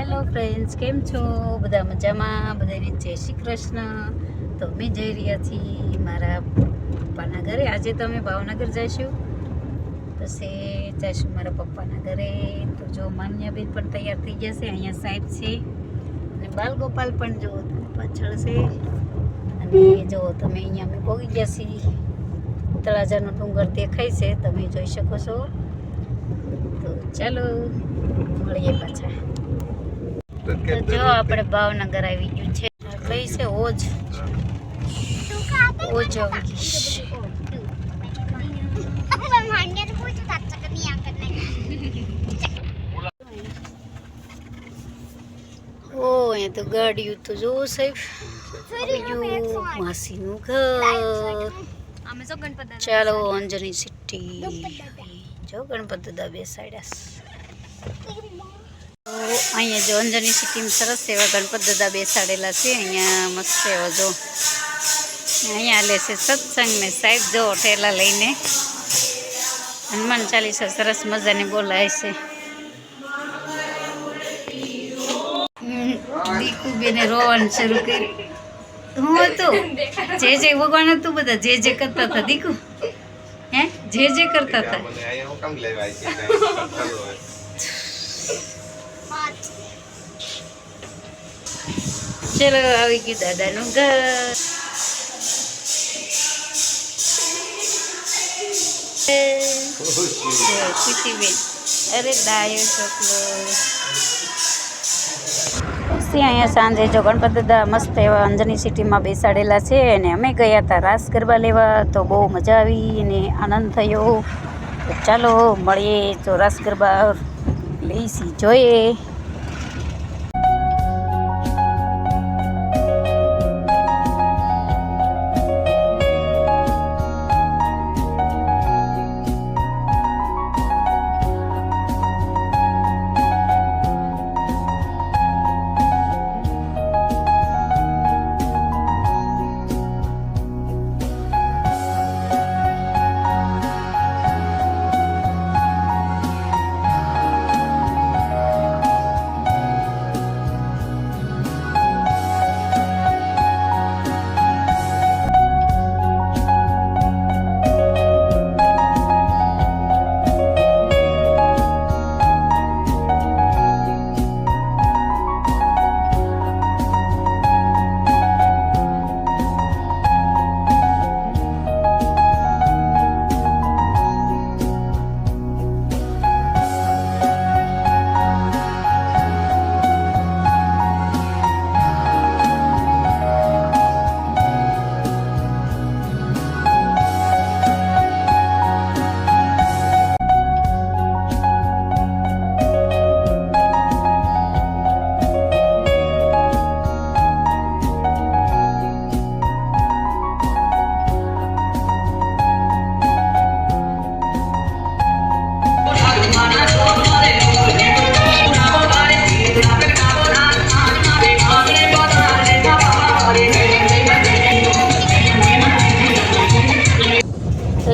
Hello friends, કેમ છો? બધા મજામાં? બધાને જય શ્રી કૃષ્ણ. તો અમે જઈ રહ્યા છીએ મારા પપ્પાના ઘરે. આજે તો અમે ભાવનગર જઈશું, પછી જઈશું મારા પપ્પાના ઘરે. તો જો માન્યાબેન પણ તૈયાર થઈ ગયા છે. અહીંયા સાહેબ છે અને બાલગોપાલ પણ જો પાછળ છે. અને જો તમે અહીંયા અમે પહોંચી ગયા છીએ. તળાજાનો ડુંગર દેખાય છે, તમે જોઈ શકો છો. તો ચાલો મળીએ પાછા. તો જો આપણે ભાવનગર આવી ગયું છે. કઈ છે ઓજ ઓજ આવી ગઈ. ઓ અહીંયા તો ગાડીયું તો જો સાહેબ આવી ગયું. માસીનું ઘર. ચાલો અંજની સિટી. જો ગણપત દાદા બેસાડ્યા. અહીંયા જો અંજની સિટીમાં સરસ એવા ગણપત દાદા બેસાડેલા છે. અહીંયા મસ્ત એવા જો અહીંયા લે છે સત્સંગ ને સાહેબ જો ઠેલા લઈને હનુમાન ચાલીસા સરસ મજાની બોલાય છે. દીકુ બેને રોવાનું શરૂ કર્યું. હું હતું જે જે ભગવાન હતું, બધા જે જે કરતા હતા. દીકુ હે જે કરતા હતા. ચલો આવી ગયું દાદાનું ઘર. ખુશીબેન અરે ડાયો છોકરો. પછી અહીંયા સાંજે જો ગણપત દાદા મસ્ત એવા અંજની સિટીમાં બેસાડેલા છે. અને અમે ગયા હતા રાસ ગરબા લેવા, તો બહુ મજા આવી અને આનંદ થયો. તો ચાલો મળીએ, તો રાસ ગરબા લઈશી જોઈએ.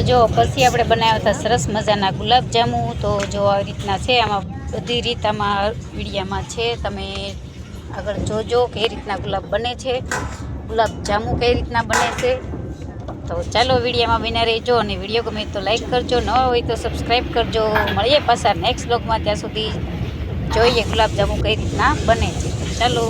જો પછી આપણે બનાવ્યા હતા સરસ મજાના ગુલાબજાંબુ. તો જો આવી રીતના છે, આમાં બધી રીત આમાં વિડીયામાં છે. તમે આગળ જોજો કઈ રીતના ગુલાબ બને છે, ગુલાબજાંબુ કઈ રીતના બને છે. તો ચાલો વિડીયામાં બના રહેજો, અને વિડીયો ગમે તો લાઈક કરજો, ન હોય તો સબસ્ક્રાઈબ કરજો. મળીએ પાછા નેક્સ્ટ બ્લોગમાં. ત્યાં સુધી જોઈએ ગુલાબજાંબુ કઈ રીતના બને છે. ચાલો.